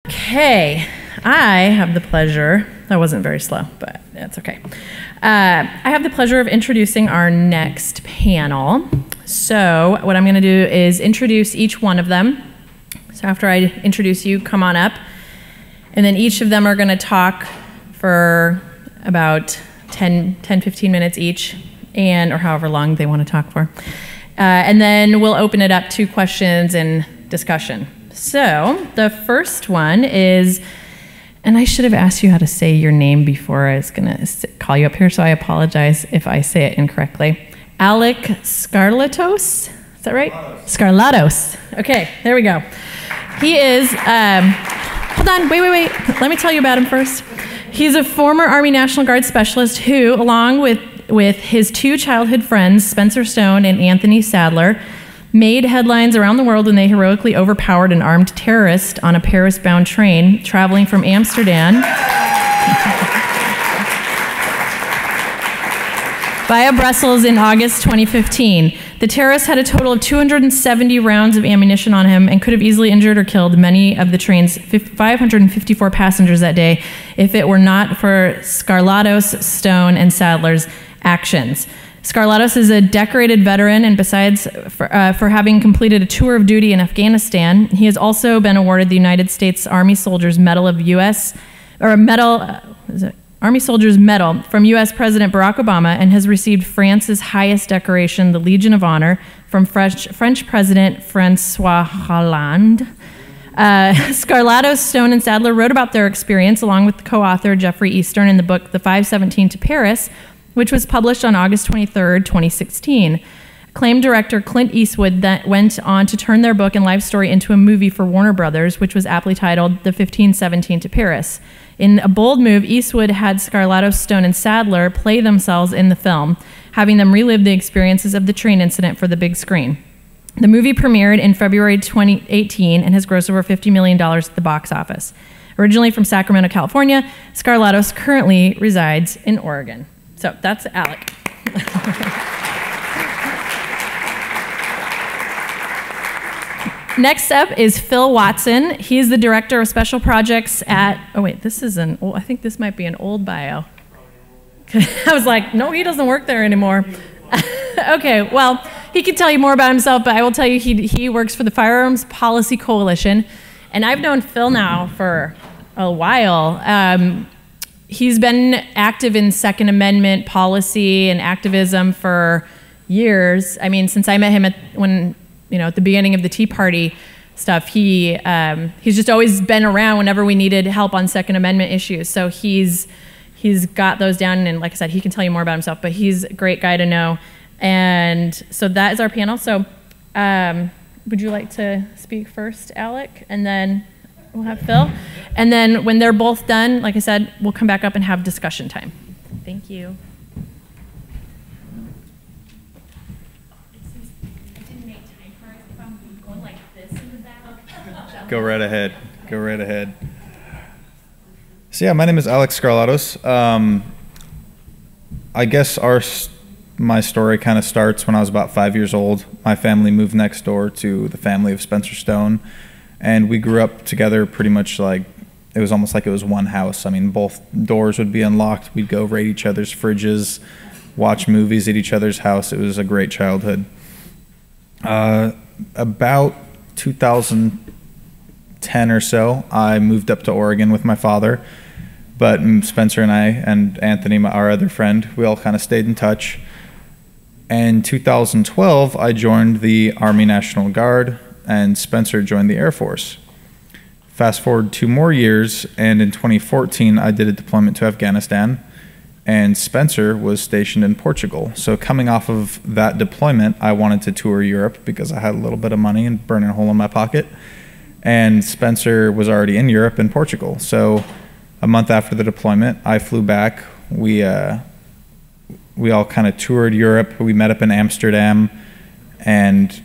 Okay, I have the pleasure, that wasn't very slow, but that's okay. I have the pleasure of introducing our next panel. So what I'm gonna do is introduce each one of them. So after I introduce you, come on up. And then each of them are gonna talk for about 10-15 minutes each, or however long they wanna talk for. And then we'll open it up to questions and discussion. So the first one is, and I should have asked you how to say your name before I was going to call you up here, so I apologize if I say it incorrectly. Alec Skarlatos, is that right? Skarlatos. Okay, there we go. He is, hold on, wait. Let me tell you about him first. He's a former Army National Guard specialist who, along with his two childhood friends, Spencer Stone and Anthony Sadler, made headlines around the world when they heroically overpowered an armed terrorist on a Paris-bound train traveling from Amsterdam via Brussels in August 2015. The terrorist had a total of 270 rounds of ammunition on him and could have easily injured or killed many of the train's 554 passengers that day if it were not for Skarlatos, Stone, and Sadler's actions. Skarlatos is a decorated veteran, and besides for having completed a tour of duty in Afghanistan, he has also been awarded the United States Army Soldiers Medal of Army Soldiers Medal from U.S. President Barack Obama, and has received France's highest decoration, the Legion of Honor, from French President François Hollande. Skarlatos, Stone, and Sadler wrote about their experience along with the co-author Jeffrey Eastern in the book The 517 to Paris, which was published on August 23, 2016. Acclaimed director Clint Eastwood then went on to turn their book and life story into a movie for Warner Brothers, which was aptly titled The 1517 to Paris. In a bold move, Eastwood had Skarlatos, Stone, and Sadler play themselves in the film, having them relive the experiences of the train incident for the big screen. The movie premiered in February 2018 and has grossed over $50 million at the box office. Originally from Sacramento, California, Skarlatos currently resides in Oregon. So that's Alec. Next up is Phil Watson. He's the director of special projects at, oh wait, this is I think this might be an old bio. I was like, no, he doesn't work there anymore. Okay, well, he can tell you more about himself, but I will tell you he works for the Firearms Policy Coalition. And I've known Phil now for a while. He's been active in Second Amendment policy and activism for years. I mean, since I met him at the beginning of the Tea Party stuff, he's just always been around whenever we needed help on Second Amendment issues. So he's got those down, and like I said, he can tell you more about himself, but he's a great guy to know. And so that is our panel. So would you like to speak first, Alec? And then we'll have Phil. And then when they're both done, like I said, we'll come back up and have discussion time. Thank you. I didn't make time for it. If I'm going like this in the back. Go right ahead. Go right ahead. So yeah, my name is Alec Skarlatos. I guess my story kind of starts when I was about 5 years old. My family moved next door to the family of Spencer Stone. And we grew up together pretty much like, it was almost like it was one house. I mean, both doors would be unlocked. We'd go raid each other's fridges, watch movies at each other's house. It was a great childhood. About 2010 or so, I moved up to Oregon with my father. But Spencer and I and Anthony, our other friend, we all kind of stayed in touch. In 2012, I joined the Army National Guard, and Spencer joined the Air Force. Fast forward 2 more years, and in 2014, I did a deployment to Afghanistan, and Spencer was stationed in Portugal. So coming off of that deployment, I wanted to tour Europe because I had a little bit of money and burning a hole in my pocket, and Spencer was already in Europe and Portugal. So a month after the deployment, I flew back. We all kind of toured Europe. We met up in Amsterdam, and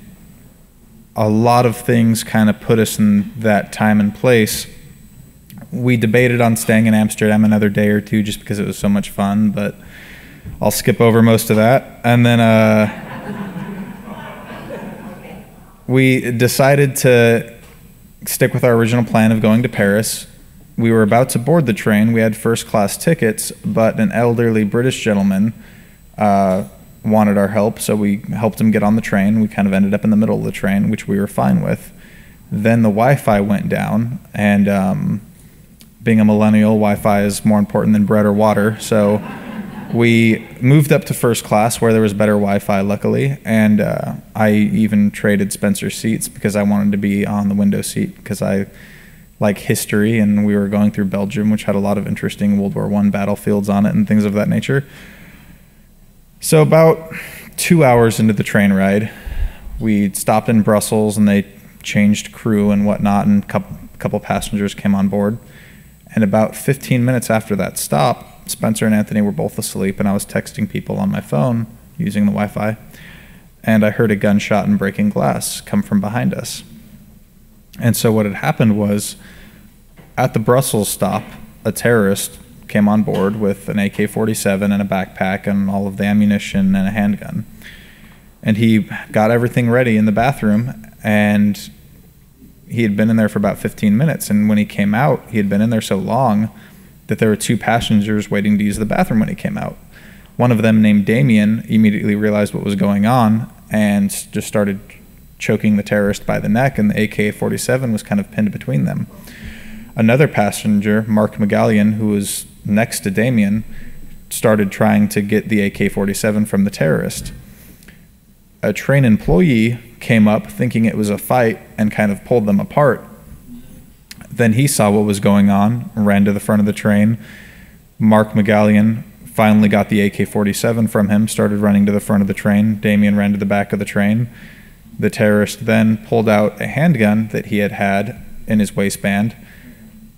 a lot of things kind of put us in that time and place. We debated on staying in Amsterdam another day or two just because it was so much fun, but I'll skip over most of that. And then we decided to stick with our original plan of going to Paris. We were about to board the train. We had first-class tickets, but an elderly British gentleman wanted our help, so we helped him get on the train. We kind of ended up in the middle of the train, which we were fine with. Then the Wi-Fi went down, and being a millennial, Wi-Fi is more important than bread or water, so we moved up to first class where there was better Wi-Fi, luckily, and I even traded Spencer's seats because I wanted to be on the window seat because I like history, and we were going through Belgium, which had a lot of interesting World War I battlefields on it and things of that nature. So about 2 hours into the train ride, we stopped in Brussels, and they changed crew and whatnot, and a couple passengers came on board. And about 15 minutes after that stop, Spencer and Anthony were both asleep, and I was texting people on my phone using the Wi-Fi, and I heard a gunshot and breaking glass come from behind us. And so what had happened was, at the Brussels stop, a terrorist came on board with an AK-47 and a backpack and all of the ammunition and a handgun. And he got everything ready in the bathroom, and he had been in there for about 15 minutes. And when he came out, he had been in there so long that there were 2 passengers waiting to use the bathroom when he came out. One of them, named Damien, immediately realized what was going on and just started choking the terrorist by the neck, and the AK-47 was kind of pinned between them. Another passenger, Mark McGallion, who was next to Damien, started trying to get the AK-47 from the terrorist. A train employee came up thinking it was a fight and kind of pulled them apart. Then he saw what was going on, ran to the front of the train. Mark McGallion finally got the AK-47 from him, started running to the front of the train. Damien ran to the back of the train. The terrorist then pulled out a handgun that he had in his waistband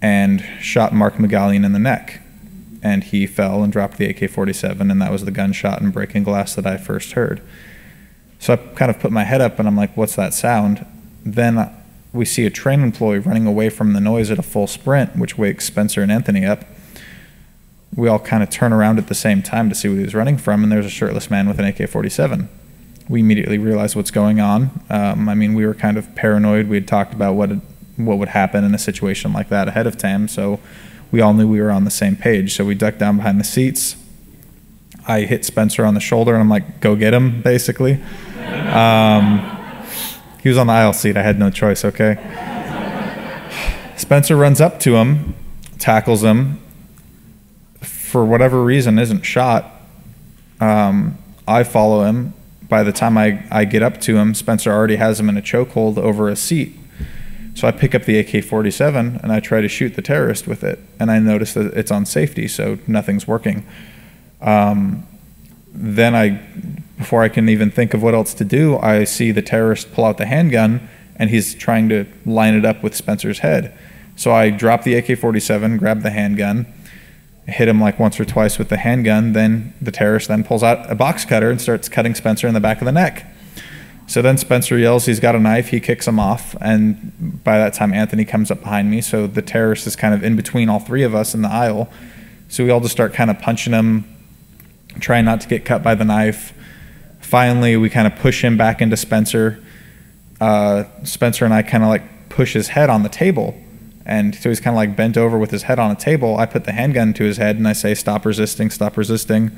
and shot Mark McGallion in the neck. And he fell and dropped the AK-47, and that was the gunshot and breaking glass that I first heard. So I kind of put my head up, and I'm like, what's that sound? Then we see a train employee running away from the noise at a full sprint, which wakes Spencer and Anthony up. We all kind of turn around at the same time to see what he was running from, and there's a shirtless man with an AK-47. We immediately realized what's going on. We were kind of paranoid. We had talked about what would happen in a situation like that ahead of time, so we all knew we were on the same page. So we ducked down behind the seats. I hit Spencer on the shoulder, and I'm like, go get him, basically. He was on the aisle seat. I had no choice, okay? Spencer runs up to him, tackles him. For whatever reason, isn't shot. I follow him. By the time I get up to him, Spencer already has him in a chokehold over a seat. So I pick up the AK-47, and I try to shoot the terrorist with it. And I notice that it's on safety, so nothing's working. Then before I can even think of what else to do, I see the terrorist pull out the handgun, and he's trying to line it up with Spencer's head. So I drop the AK-47, grab the handgun, hit him like once or twice with the handgun. Then the terrorist then pulls out a box cutter and starts cutting Spencer in the back of the neck. So then Spencer yells he's got a knife. He kicks him off, and by that time Anthony comes up behind me. So the terrorist is kind of in between all 3 of us in the aisle. So we all just start kind of punching him, trying not to get cut by the knife. Finally, we kind of push him back into Spencer. Spencer and I kind of like push his head on the table. And so he's kind of like bent over with his head on a table. I put the handgun to his head and I say, stop resisting, stop resisting.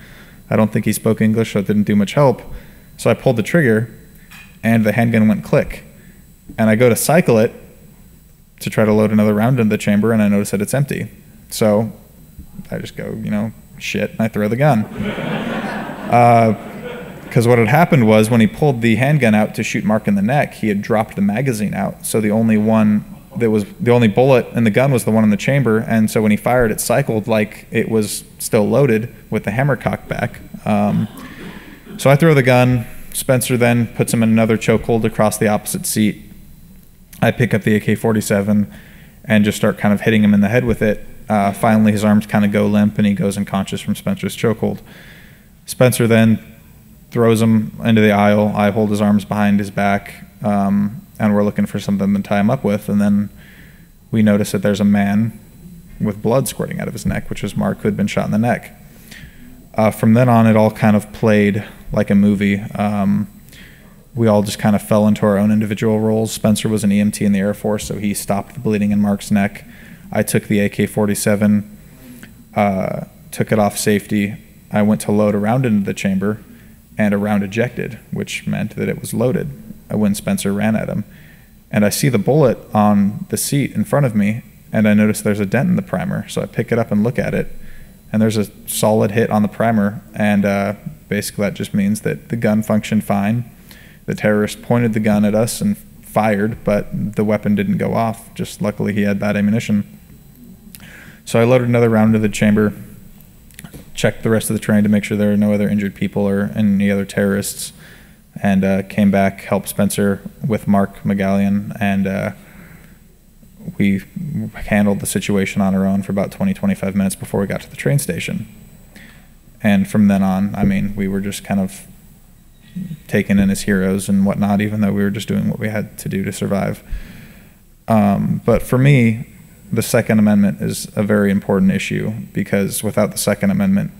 I don't think he spoke English, so it didn't do much help. So I pulled the trigger and the handgun went click. And I go to cycle it to try to load another round into the chamber, and I notice that it's empty. So I just go, shit, and I throw the gun. Because what had happened was when he pulled the handgun out to shoot Mark in the neck, he had dropped the magazine out. So the only bullet in the gun was the one in the chamber, and so when he fired, it cycled like it was still loaded with the hammer cocked back. So I throw the gun. Spencer then puts him in another chokehold across the opposite seat. I pick up the AK-47 and just start kind of hitting him in the head with it. Finally, his arms kind of go limp, and he goes unconscious from Spencer's chokehold. Spencer then throws him into the aisle. I hold his arms behind his back, and we're looking for something to tie him up with. And then we notice that there's a man with blood squirting out of his neck, which was Mark, who had been shot in the neck. From then on, it all kind of played like a movie. we all just kind of fell into our own individual roles. Spencer was an EMT in the Air Force, so he stopped the bleeding in Mark's neck. I took the AK-47, took it off safety. I went to load a round into the chamber, and a round ejected, which meant that it was loaded when Spencer ran at him. And I see the bullet on the seat in front of me, and I notice there's a dent in the primer. So I pick it up and look at it, and there's a solid hit on the primer, and basically that just means that the gun functioned fine. The terrorist pointed the gun at us and fired, but the weapon didn't go off. Just luckily he had bad ammunition. So I loaded another round into the chamber, checked the rest of the train to make sure there were no other injured people or any other terrorists, and came back, helped Spencer with Mark McGallion, and we handled the situation on our own for about 20-25 minutes before we got to the train station. And from then on, I mean, we were just kind of taken in as heroes and whatnot, even though we were just doing what we had to do to survive. But for me, the Second Amendment is a very important issue, because without the Second Amendment,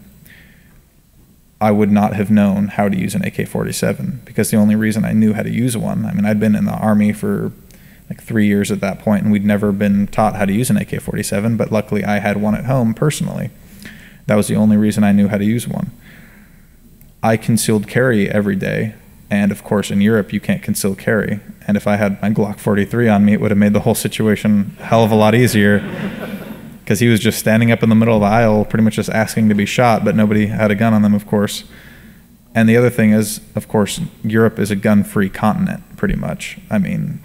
I would not have known how to use an AK-47, because the only reason I knew how to use one, I mean, I'd been in the Army for like 3 years at that point, and we'd never been taught how to use an AK-47, but luckily I had one at home personally. That was the only reason I knew how to use one. I concealed carry every day, and of course in Europe you can't conceal carry, and if I had my Glock 43 on me, it would have made the whole situation a hell of a lot easier, because he was just standing up in the middle of the aisle pretty much just asking to be shot, but nobody had a gun on them, of course. And the other thing is, of course, Europe is a gun-free continent, pretty much. I mean,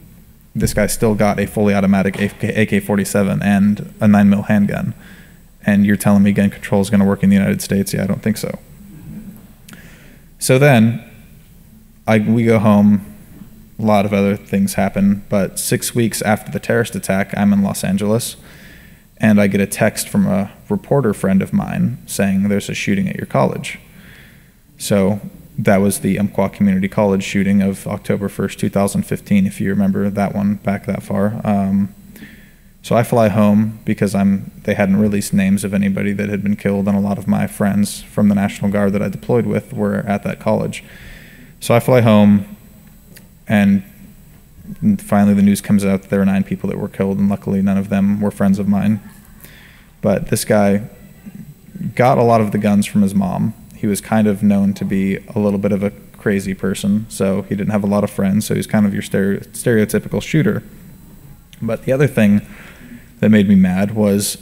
this guy still got a fully automatic AK-47 and a 9mm handgun, and you're telling me gun control is going to work in the United States? Yeah, I don't think so. So then, we go home, a lot of other things happen, but 6 weeks after the terrorist attack, I'm in Los Angeles, and I get a text from a reporter friend of mine saying there's a shooting at your college. So that was the Umpqua Community College shooting of October 1st, 2015, if you remember that one back that far. So I fly home because they hadn't released names of anybody that had been killed, and a lot of my friends from the National Guard that I deployed with were at that college. So I fly home, and finally the news comes out that there were 9 people that were killed, and luckily none of them were friends of mine. But this guy got a lot of the guns from his mom. He was kind of known to be a little bit of a crazy person, so he didn't have a lot of friends, so he was kind of your stereotypical shooter. But the other thing that made me mad was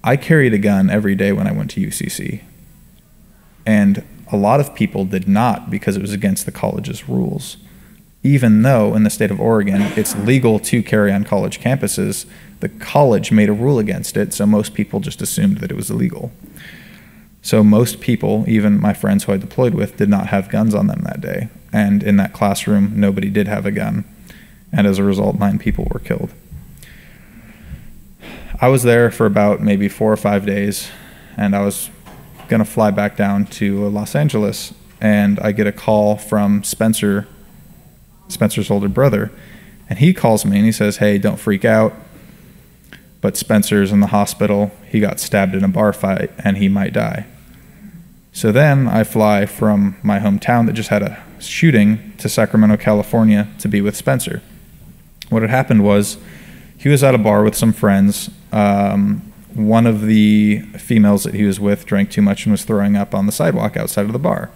I carried a gun every day when I went to UCC, and a lot of people did not, because it was against the college's rules. Even though in the state of Oregon it's legal to carry on college campuses, the college made a rule against it, so most people just assumed that it was illegal. So most people, even my friends who I deployed with, did not have guns on them that day, and in that classroom nobody did have a gun, and as a result 9 people were killed. I was there for about maybe 4 or 5 days, and I was going to fly back down to Los Angeles, and I get a call from Spencer's older brother, and he calls me and he says, "Hey, don't freak out, but Spencer's in the hospital. He got stabbed in a bar fight and he might die." So then I fly from my hometown that just had a shooting to Sacramento, California to be with Spencer. What had happened was he was at a bar with some friends. One of the females that he was with drank too much and was throwing up on the sidewalk outside of the bar.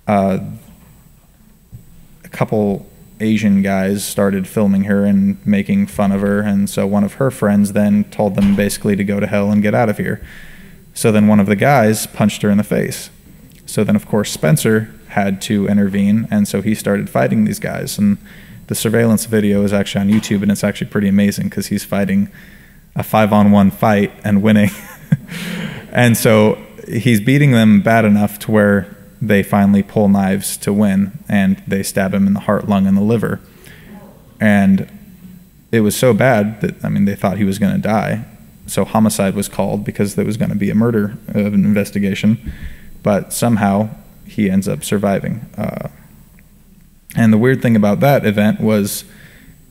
A couple Asian guys started filming her and making fun of her, and so one of her friends then told them basically to go to hell and get out of here. So then one of the guys punched her in the face. So then of course Spencer had to intervene, and so he started fighting these guys, and the surveillance video is actually on YouTube, and it's actually pretty amazing because he's fighting a 5-on-1 fight and winning. And so he's beating them bad enough to where they finally pull knives to win, and they stab him in the heart, lung, and the liver. And it was so bad that, I mean, they thought he was going to die. So homicide was called because there was going to be a murder investigation, but somehow he ends up surviving. And the weird thing about that event was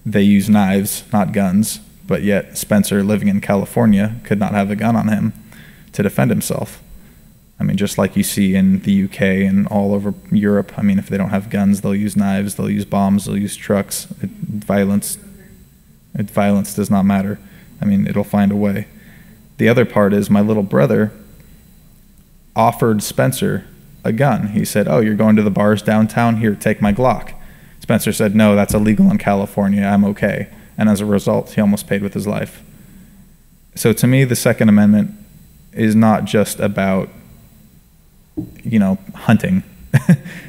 they used knives, not guns, but yet Spencer, living in California, could not have a gun on him to defend himself. I mean, just like you see in the UK and all over Europe. I mean, if they don't have guns, they'll use knives, they'll use bombs, they'll use trucks. Violence does not matter. I mean, it'll find a way. The other part is my little brother offered Spencer a gun. He said, "Oh, you're going to the bars downtown? Here, take my Glock." Spencer said, "No, that's illegal in California. I'm okay." And as a result, he almost paid with his life. So to me, the Second Amendment is not just about, hunting.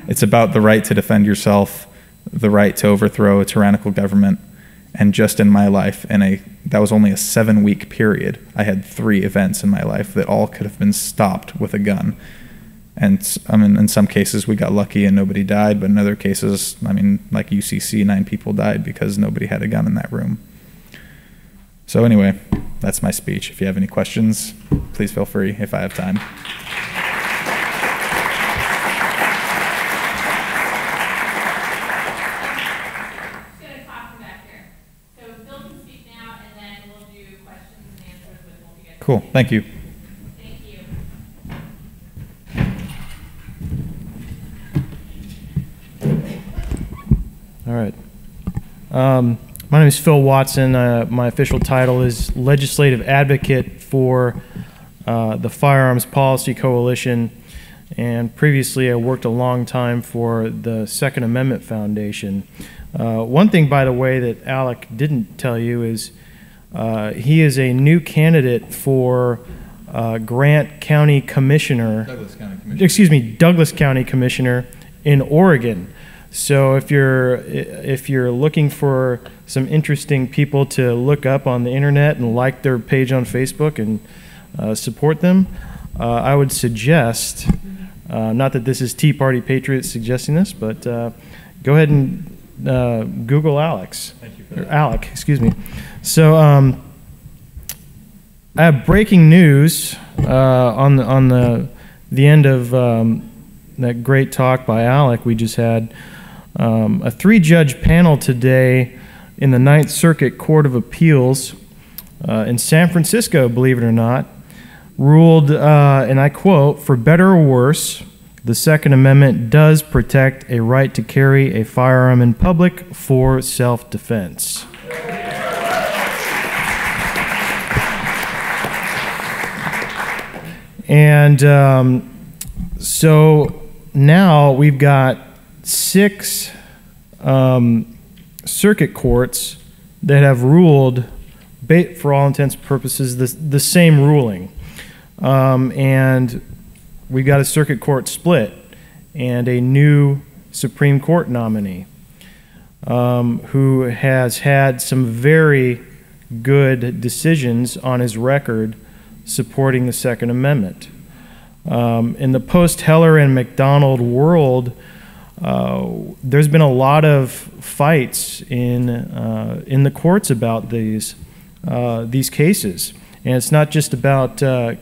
It's about the right to defend yourself, the right to overthrow a tyrannical government. And just in my life, that was only a 7-week period, I had 3 events in my life that all could have been stopped with a gun. And I mean, in some cases we got lucky and nobody died, but in other cases, I mean, like UCC, 9 people died because nobody had a gun in that room. So anyway, that's my speech. If you have any questions, please feel free if I have time. Cool. Thank you. Thank you. All right. My name is Phil Watson. My official title is Legislative Advocate for the Firearms Policy Coalition, and previously I worked a long time for the Second Amendment Foundation. One thing, by the way, that Alec didn't tell you is he is a new candidate for Grant County Commissioner. Douglas County Commissioner in Oregon. So if you're looking for some interesting people to look up on the internet and like their page on Facebook and support them, I would suggest, not that this is Tea Party Patriots suggesting this, but go ahead and Google Alex. Thank you for that. Or Alec, excuse me. So I have breaking news on the end of that great talk by Alec we just had. A 3-judge panel today in the Ninth Circuit Court of Appeals in San Francisco, believe it or not, ruled, and I quote, "For better or worse, the Second Amendment does protect a right to carry a firearm in public for self-defense." And so now we've got 6 circuit courts that have ruled, for all intents and purposes, the same ruling. And we've got a circuit court split and a new Supreme Court nominee who has had some very good decisions on his record supporting the Second Amendment. In the post-Heller and McDonald world, there's been a lot of fights in the courts about these cases, and it's not just about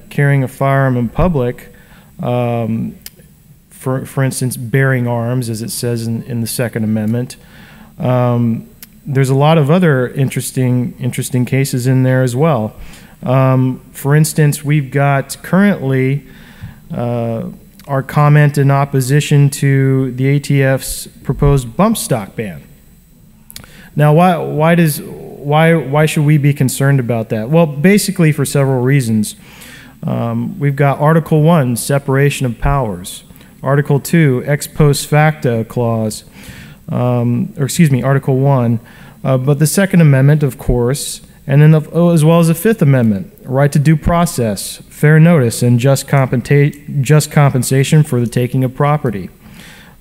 carrying a firearm in public. For instance, bearing arms, as it says in the Second Amendment. There's a lot of other interesting cases in there as well. For instance, we've got currently our comment in opposition to the ATF's proposed bump stock ban. Now, why should we be concerned about that? Well, basically for several reasons. We've got Article 1, separation of powers. Article 2, ex post facto clause. Article 1. But the Second Amendment, of course, and then as well as the Fifth Amendment, right to due process, fair notice, and just compensation for the taking of property.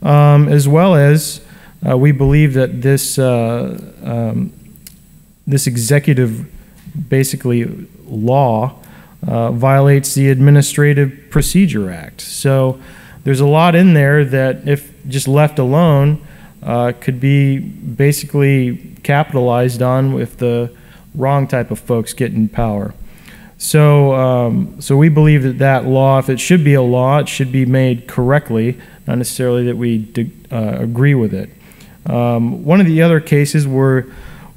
As well as we believe that this executive, basically law, violates the Administrative Procedure Act. So there's a lot in there that, if just left alone, could be basically capitalized on if the wrong type of folks get in power. So we believe that law, if it should be a law, it should be made correctly, not necessarily that we agree with it. One of the other cases where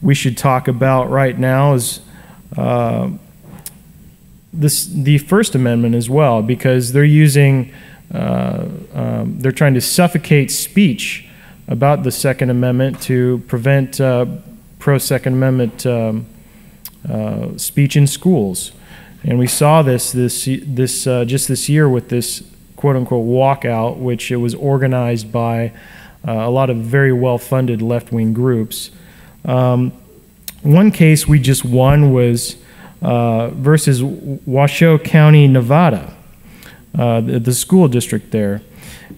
we should talk about right now is the First Amendment as well, because they're using, they're trying to suffocate speech about the Second Amendment to prevent pro-Second Amendment speech in schools. And we saw this just this year with this quote-unquote walkout, which it was organized by a lot of very well-funded left-wing groups. One case we just won was versus Washoe County, Nevada, the school district there.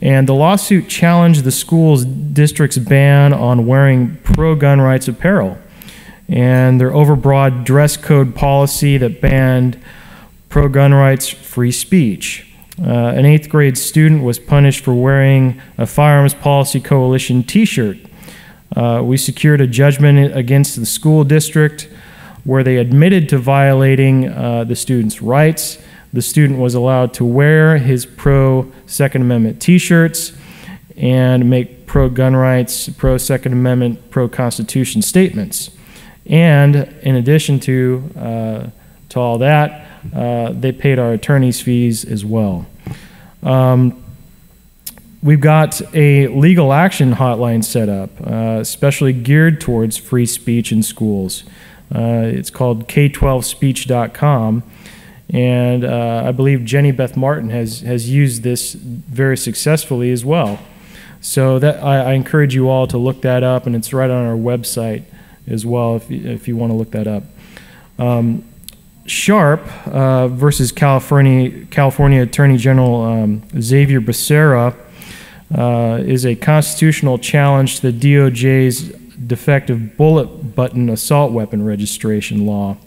And the lawsuit challenged the school's district's ban on wearing pro-gun rights apparel and their overbroad dress code policy that banned pro-gun rights free speech. An 8th grade student was punished for wearing a Firearms Policy Coalition t-shirt. We secured a judgment against the school district where they admitted to violating the student's rights. The student was allowed to wear his pro-Second Amendment t-shirts and make pro-gun rights, pro-Second Amendment, pro-Constitution statements. And in addition to all that, they paid our attorney's fees as well. We've got a legal action hotline set up, especially geared towards free speech in schools. It's called K12speech.com, and I believe Jenny Beth Martin has used this very successfully as well. So that I encourage you all to look that up, and it's right on our website as well if you want to look that up. Sharp versus California Attorney General Xavier Becerra is a constitutional challenge to the DOJ's defective bullet button assault weapon registration law,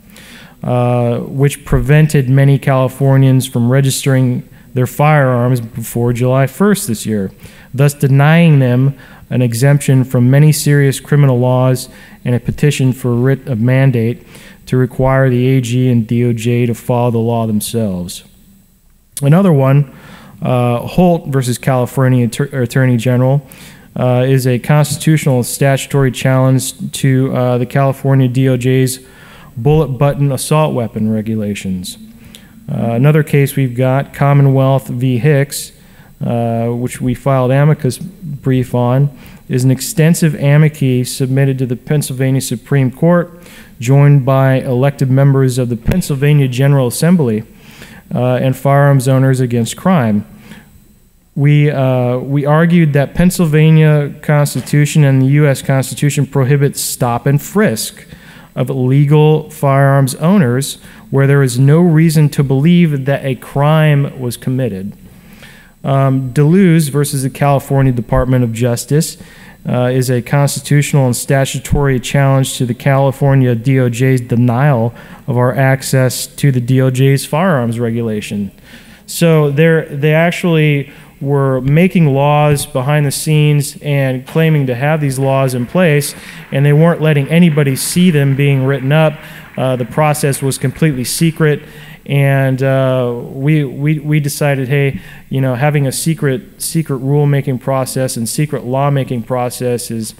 which prevented many Californians from registering their firearms before July 1st this year, thus denying them an exemption from many serious criminal laws and a petition for a writ of mandate to require the AG and DOJ to follow the law themselves. Another one, Holt versus California Attorney General, is a constitutional statutory challenge to the California DOJ's bullet button assault weapon regulations. Another case we've got, Commonwealth v. Hicks, which we filed amicus brief on, is an extensive amici submitted to the Pennsylvania Supreme Court, joined by elected members of the Pennsylvania General Assembly and firearms owners against crime. We argued that Pennsylvania Constitution and the U.S. Constitution prohibits stop and frisk of illegal firearms owners where there is no reason to believe that a crime was committed. Deleuze versus the California Department of Justice is a constitutional and statutory challenge to the California DOJ's denial of our access to the DOJ's firearms regulation. So they actually were making laws behind the scenes and claiming to have these laws in place, and they weren't letting anybody see them being written up. The process was completely secret, and we decided, hey, you know, having a secret rulemaking process and secret lawmaking process is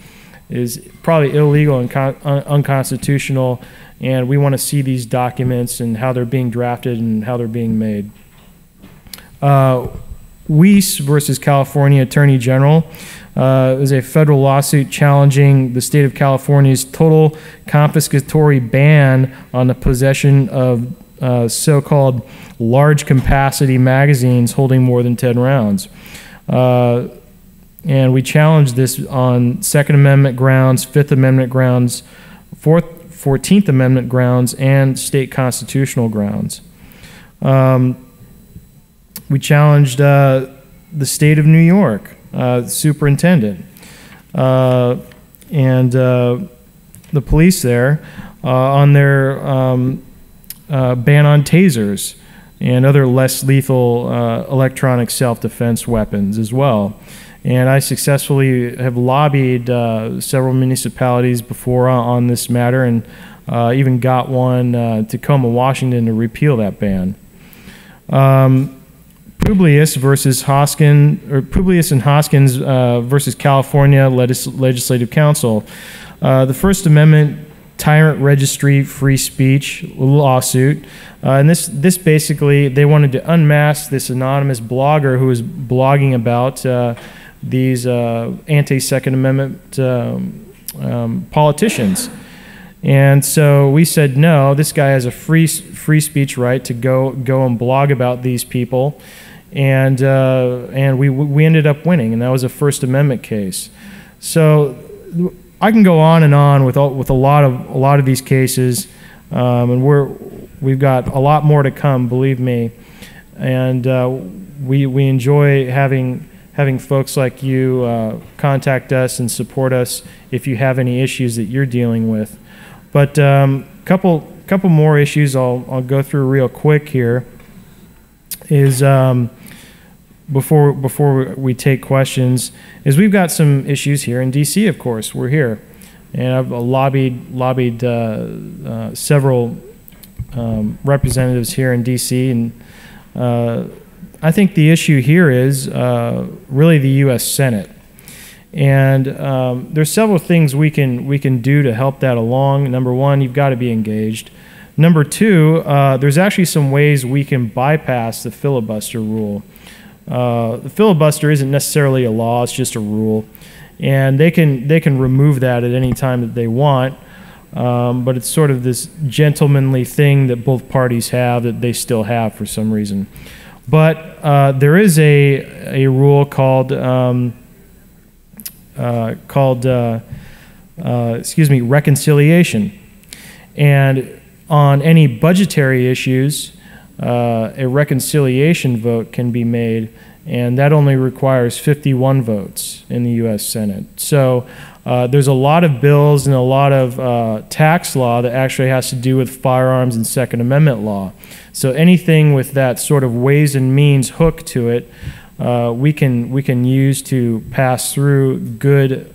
probably illegal and unconstitutional, and we want to see these documents and how they're being drafted and how they're being made. Weiss versus California Attorney General is a federal lawsuit challenging the state of California's total confiscatory ban on the possession of so-called large capacity magazines holding more than 10 rounds. And we challenged this on Second Amendment grounds, Fifth Amendment grounds, 14th Amendment grounds, and state constitutional grounds. We challenged the state of New York superintendent and the police there on their ban on tasers and other less lethal electronic self-defense weapons as well. And I successfully have lobbied several municipalities before on this matter, and even got one, Tacoma, Washington, to repeal that ban. Publius and Hoskins versus California Legislative Council. The First Amendment Tyrant Registry Free Speech lawsuit. And this basically, they wanted to unmask this anonymous blogger who was blogging about these anti-Second Amendment politicians. And so we said, no, this guy has a free speech right to go and blog about these people. And we ended up winning, and that was a First Amendment case. So I can go on and on with a lot of these cases, and we've got a lot more to come, believe me. And we enjoy having folks like you contact us and support us if you have any issues that you're dealing with. But couple more issues I'll go through real quick here is before we take questions is we've got some issues here in DC. Of course, we're here, and I've lobbied several representatives here in DC, and I think the issue here is really the U.S. Senate. And there's several things we can do to help that along. Number one, you've got to be engaged. Number two, there's actually some ways we can bypass the filibuster rule. The filibuster isn't necessarily a law; it's just a rule, and they can remove that at any time that they want. But it's sort of this gentlemanly thing that both parties have that they still have for some reason. But there is a rule called reconciliation. And on any budgetary issues, a reconciliation vote can be made, and that only requires 51 votes in the U.S. Senate. So there's a lot of bills and a lot of tax law that actually has to do with firearms and Second Amendment law. So anything with that sort of ways and means hook to it, we can use to pass through good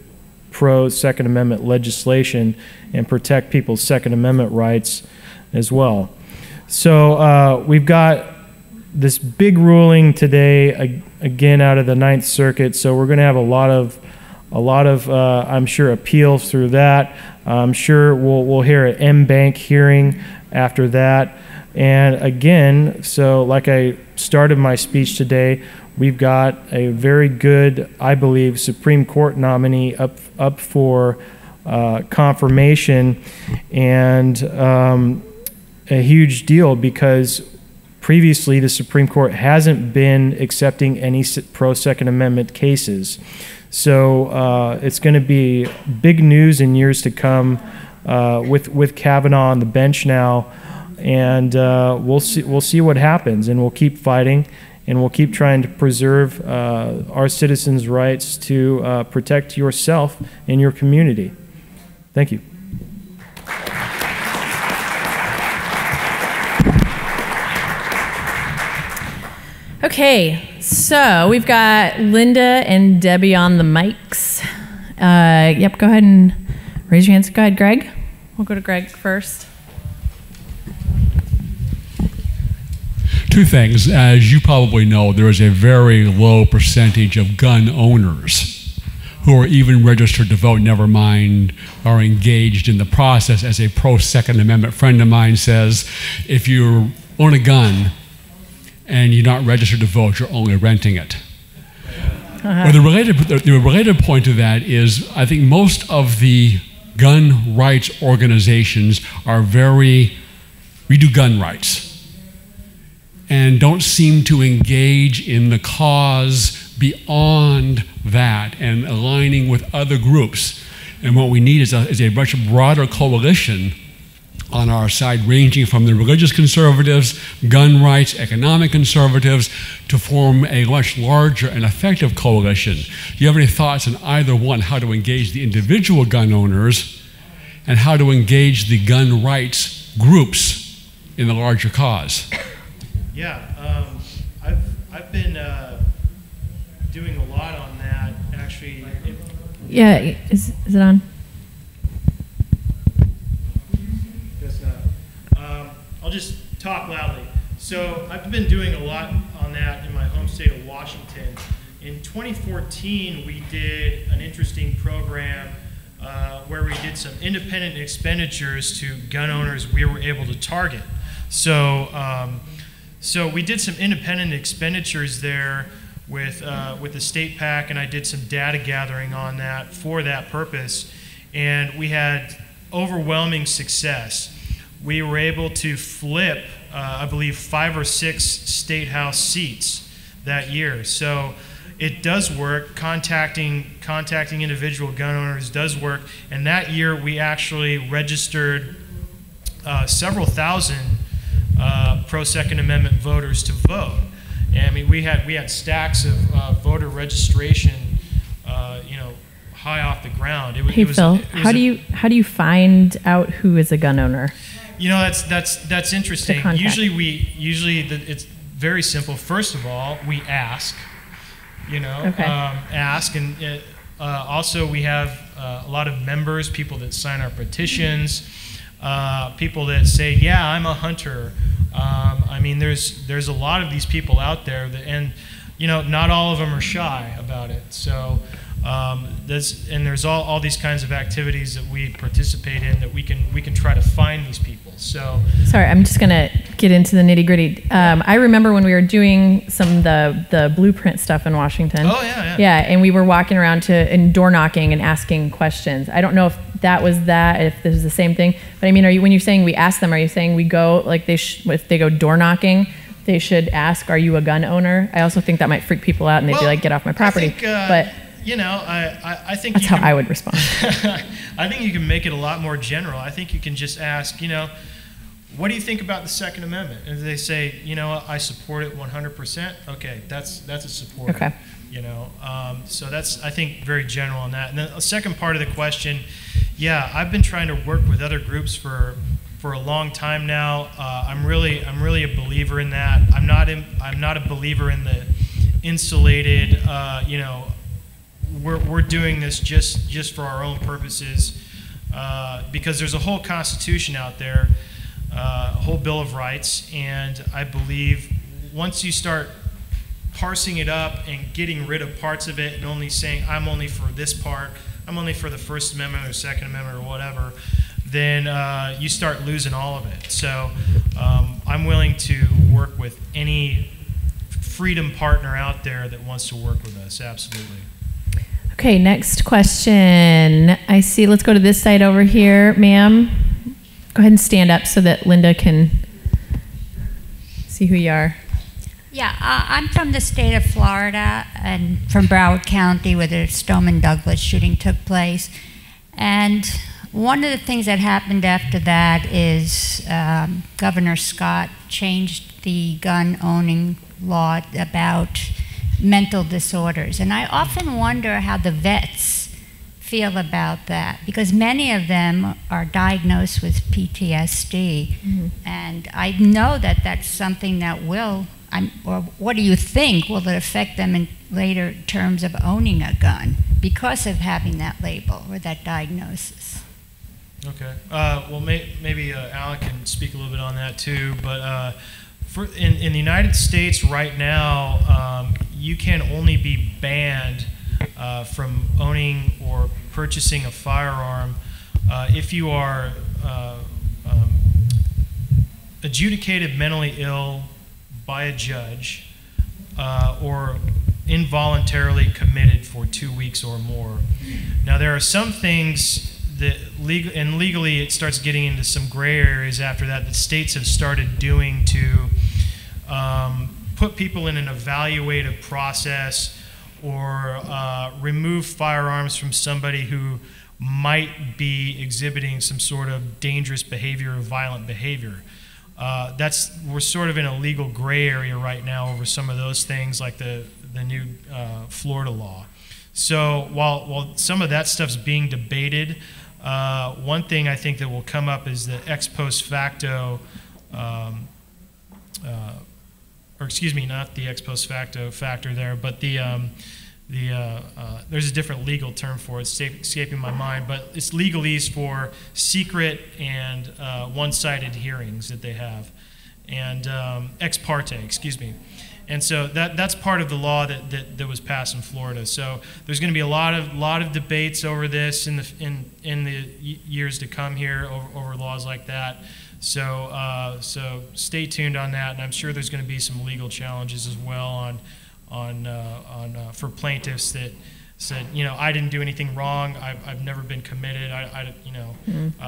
pro-Second Amendment legislation and protect people's Second Amendment rights as well. So we've got this big ruling today again out of the Ninth Circuit. So we're going to have a lot of I'm sure appeals through that. I'm sure we'll hear an M-Bank hearing after that. And again, so like I started my speech today, we've got a very good, I believe, Supreme Court nominee up for confirmation, and a huge deal because previously the Supreme Court hasn't been accepting any pro-Second Amendment cases. So it's going to be big news in years to come with Kavanaugh on the bench now, and we'll see what happens, and we'll keep fighting. And we'll keep trying to preserve our citizens' rights to protect yourself and your community. Thank you. Okay, so we've got Linda and Debbie on the mics. Yep, go ahead and raise your hands. Go ahead, Greg. We'll go to Greg first. Two things. As you probably know, there is a very low percentage of gun owners who are even registered to vote, never mind are engaged in the process. As a pro-Second Amendment friend of mine says, if you own a gun and you're not registered to vote, you're only renting it. Well, the related point to that is I think most of the gun rights organizations are we do gun rights, and don't seem to engage in the cause beyond that and aligning with other groups. And what we need is a much broader coalition on our side, ranging from the religious conservatives, gun rights, economic conservatives, to form a much larger and effective coalition. Do you have any thoughts on either one, how to engage the individual gun owners and how to engage the gun rights groups in the larger cause? Yeah, I've been doing a lot on that, actually. Yeah, is it on? Guess not. I'll just talk loudly. So I've been doing a lot on that in my home state of Washington. In 2014, we did an interesting program where we did some independent expenditures to gun owners we were able to target. So, so we did some independent expenditures there with the state PAC, and I did some data gathering on that for that purpose, and we had overwhelming success. We were able to flip, I believe, 5 or 6 state house seats that year. So it does work. Contacting individual gun owners does work. And that year we actually registered several thousand pro-Second Amendment voters to vote. And I mean, we had stacks of voter registration, high off the ground. Hey Phil, how do you find out who is a gun owner? That's interesting. Usually it's very simple. First of all, we ask. Okay. Ask, and also we have a lot of members, people that sign our petitions, people that say, "Yeah, I'm a hunter." I mean, there's a lot of these people out there, and not all of them are shy about it. So there's all these kinds of activities that we participate in that we can try to find these people. So sorry, I'm just gonna get into the nitty gritty. I remember when we were doing some of the blueprint stuff in Washington. Oh yeah. Yeah, and we were walking around and door knocking and asking questions. I don't know if that was if this is the same thing, but I mean, when you're saying we ask them, are you saying we go if they go door knocking, they should ask, "Are you a gun owner?" I also think that might freak people out, and they'd be like, "Get off my property." I think, but I think that's how I would respond. I think you can make it a lot more general. I think you can just ask, what do you think about the Second Amendment? And if they say, I support it 100%. Okay, that's a support. Okay. So that's, I think, very general on that. And then the second part of the question, yeah, I've been trying to work with other groups for a long time now. I'm really a believer in that. I'm not a believer in the insulated, we're doing this just for our own purposes, because there's a whole Constitution out there, a whole Bill of Rights, and I believe once you start parsing it up and getting rid of parts of it and only saying, I'm only for this part, I'm only for the First Amendment or Second Amendment or whatever, then you start losing all of it. So I'm willing to work with any freedom partner out there that wants to work with us, absolutely. Okay, next question. I see, let's go to this side over here. Ma'am, go ahead and stand up so that Linda can see who you are. Yeah, I'm from the state of Florida and from Broward County where the Stoneman Douglas shooting took place. And one of the things that happened after that is Governor Scott changed the gun owning law about mental disorders. And I often wonder how the vets feel about that, because many of them are diagnosed with PTSD. Mm-hmm. And I know that that's something that or what do you think, will it affect them in later terms of owning a gun because of having that label or that diagnosis? Okay. Well, maybe Alec can speak a little bit on that too, but in the United States right now, you can only be banned from owning or purchasing a firearm if you are adjudicated mentally ill by a judge or involuntarily committed for 2 weeks or more. Now, there are some things that legally it starts getting into some gray areas after that states have started doing to put people in an evaluative process or remove firearms from somebody who might be exhibiting some sort of dangerous behavior or violent behavior. We're sort of in a legal gray area right now over some of those things, like the new Florida law. So while some of that stuff's being debated, one thing I think that will come up is the ex post facto, or excuse me, not the ex post facto factor there, but there's a different legal term for it, it's escaping my mind, but it's legalese for secret and one-sided hearings that they have, and ex parte, excuse me. And so that's part of the law that was passed in Florida. So there's going to be a lot of debates over this in the years to come here over laws like that. So stay tuned on that, and I'm sure there's going to be some legal challenges as well for plaintiffs that said, I didn't do anything wrong. I've never been committed.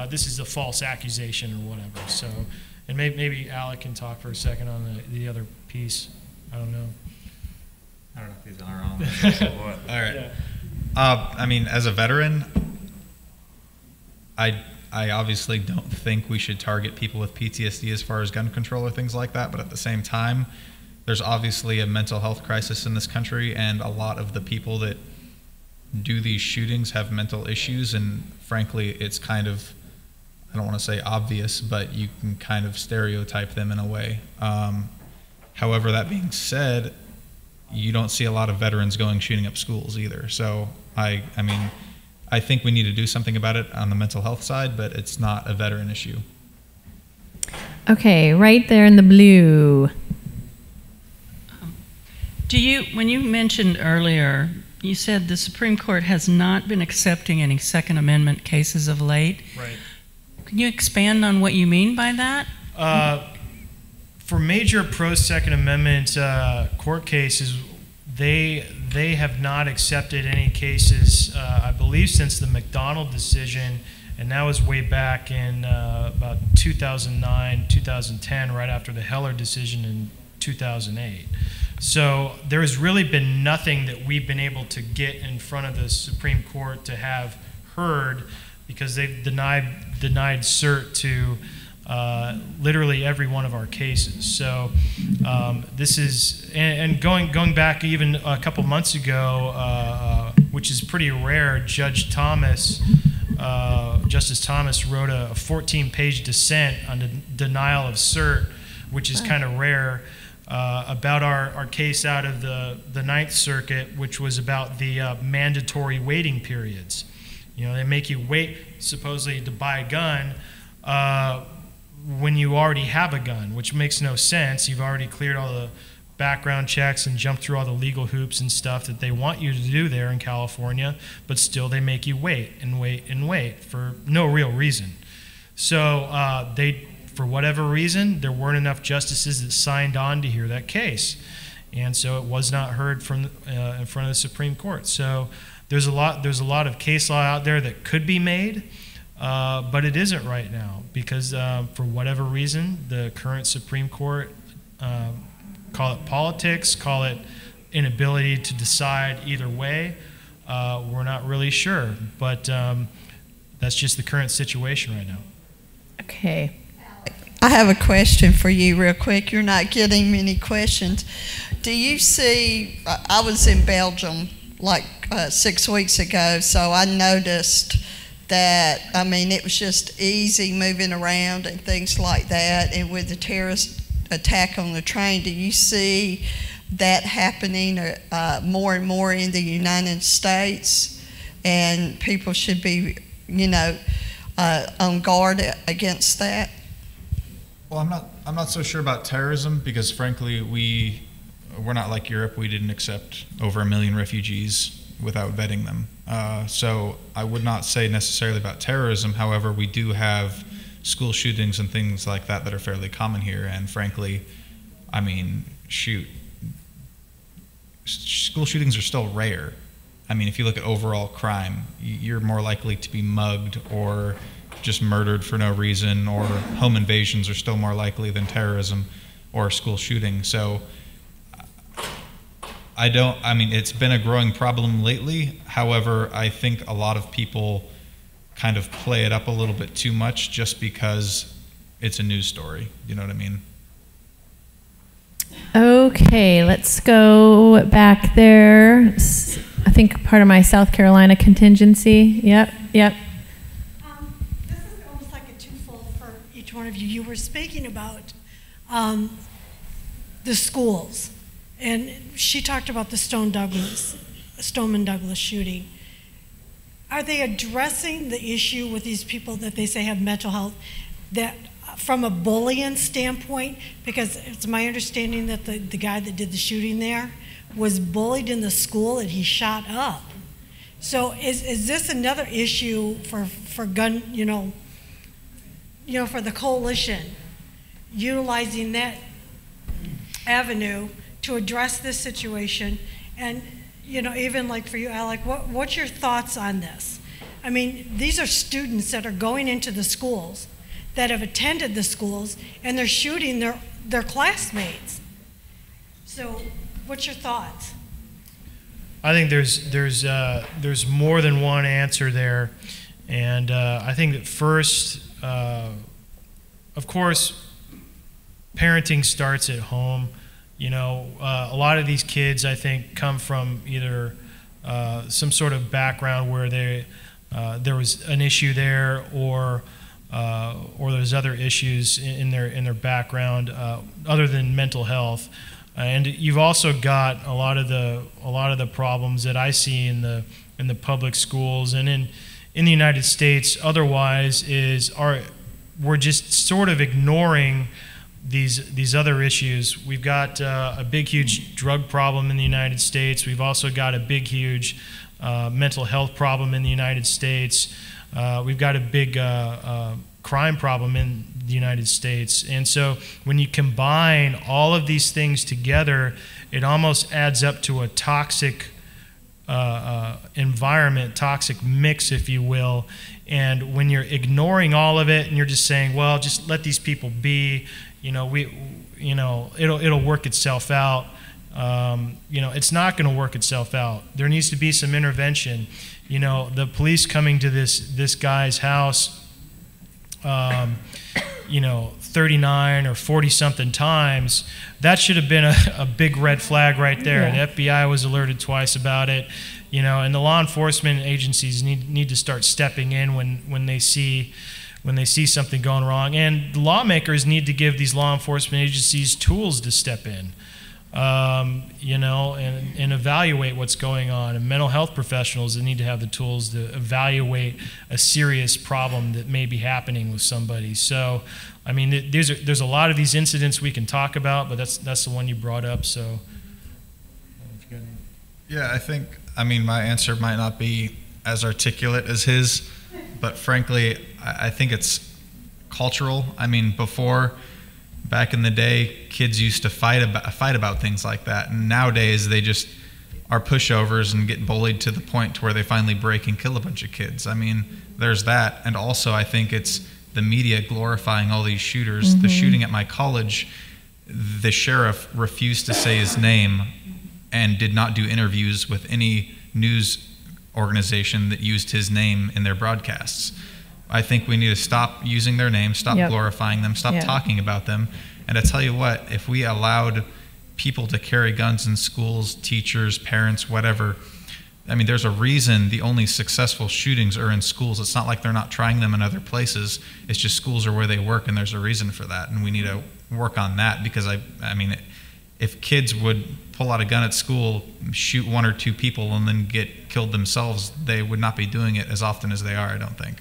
This is a false accusation or whatever. So, and maybe Alec can talk for a second on the other piece. I don't know. I don't know if he's on our own. All right. Yeah. As a veteran, I obviously don't think we should target people with PTSD as far as gun control or things like that. But at the same time, there's obviously a mental health crisis in this country, and a lot of the people that do these shootings have mental issues. And frankly, it's kind of, I don't want to say obvious, but you can kind of stereotype them in a way. However, that being said, you don't see a lot of veterans shooting up schools either. So I think we need to do something about it on the mental health side, but it's not a veteran issue. Okay, right there in the blue. When you mentioned earlier, you said the Supreme Court has not been accepting any Second Amendment cases of late. Right. Can you expand on what you mean by that? For major pro-Second Amendment court cases, they have not accepted any cases, I believe, since the McDonald decision, and that was way back in about 2009, 2010, right after the Heller decision in 2008. So there has really been nothing that we've been able to get in front of the Supreme Court to have heard, because they've denied cert to literally every one of our cases. So this is, and going back even a couple months ago, which is pretty rare, Justice Thomas wrote a 14-page dissent on the denial of cert, which is kind of rare, about our case out of the Ninth Circuit, which was about the mandatory waiting periods. They make you wait supposedly to buy a gun when you already have a gun, which makes no sense. You've already cleared all the background checks and jumped through all the legal hoops and stuff that they want you to do there in California, but still they make you wait and wait and wait for no real reason. So for whatever reason, there weren't enough justices that signed on to hear that case, and so it was not heard from in front of the Supreme Court. So there's a lot of case law out there that could be made. But it isn't right now because for whatever reason, the current Supreme Court, call it politics, call it inability to decide either way, we're not really sure. But that's just the current situation right now. Okay. I have a question for you real quick. You're not getting many questions. Do you see, I was in Belgium like 6 weeks ago, so I noticed that, it was just easy moving around and things like that. And with the terrorist attack on the train, do you see that happening more and more in the United States? And people should be, on guard against that? Well, I'm not so sure about terrorism because, frankly, we're not like Europe. We didn't accept over 1 million refugees without vetting them. So I would not say necessarily about terrorism. However, we do have school shootings and things like that are fairly common here. And frankly, school shootings are still rare. If you look at overall crime, you're more likely to be mugged or just murdered for no reason, or home invasions are still more likely than terrorism or school shooting. So it's been a growing problem lately. However, I think a lot of people kind of play it up a little bit too much just because it's a news story. You know what I mean? Okay, let's go back there. I think part of my South Carolina contingency. Yep. This is almost like a twofold for each one of you. You were speaking about the schools, and she talked about the Stoneman Douglas shooting. Are they addressing the issue with these people that they say have mental health? That from a bullying standpoint, because it's my understanding that the guy that did the shooting there was bullied in the school and he shot up. So is this another issue for gun, for the coalition, utilizing that avenue to address this situation? And, even like for you, Alec, what's your thoughts on this? I mean, these are students that are going into the schools, that have attended the schools, and they're shooting their classmates. So what's your thoughts? I think there's more than one answer there, and I think that first, of course, parenting starts at home. A lot of these kids, I think, come from either some sort of background where there was an issue there, or there's other issues in their background other than mental health. And you've also got a lot of the problems that I see in the public schools and in the United States. Otherwise, we're just sort of ignoring these other issues. We've got a big, huge drug problem in the United States. We've also got a big, huge mental health problem in the United States. We've got a big crime problem in the United States. And so when you combine all of these things together, it almost adds up to a toxic environment, toxic mix, if you will. And when you're ignoring all of it and you're just saying, well, just let these people be, it'll work itself out. It's not going to work itself out. There needs to be some intervention. The police coming to this guy's house, 39 or 40 something times, that should have been a big red flag right there. Yeah. The FBI was alerted twice about it, and the law enforcement agencies need to start stepping in when they see something going wrong. And the lawmakers need to give these law enforcement agencies tools to step in, and evaluate what's going on. And mental health professionals that need to have the tools to evaluate a serious problem that may be happening with somebody. So, I mean, there's a lot of these incidents we can talk about, but that's the one you brought up. So, yeah, I mean, my answer might not be as articulate as his, but frankly, I think it's cultural. I mean, back in the day, kids used to fight about things like that, and nowadays they just are pushovers and get bullied to the point to where they finally break and kill a bunch of kids. I mean, there's that, and also I think it's the media glorifying all these shooters. The shooting at my college, the sheriff refused to say his name and did not do interviews with any news organization that used his name in their broadcasts. I think we need to stop using their name, stop glorifying them, stop talking about them. And I tell you what, if we allowed people to carry guns in schools, teachers, parents, whatever, I mean, there's a reason the only successful shootings are in schools. It's not like they're not trying them in other places. It's just schools are where they work, and there's a reason for that. And we need to work on that, because I mean, if kids would pull out a gun at school, shoot one or two people, and then get killed themselves, they would not be doing it as often as they are, I don't think.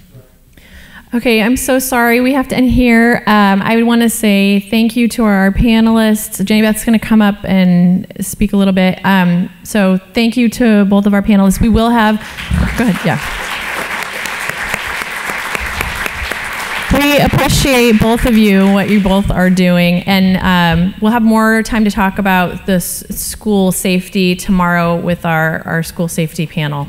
Okay, I'm so sorry. We have to end here. I would want to say thank you to our panelists. Jenny Beth's going to come up and speak a little bit. So thank you to both of our panelists. We will have, go ahead, yeah. We appreciate both of you, what you both are doing, and we'll have more time to talk about this school safety tomorrow with our school safety panel.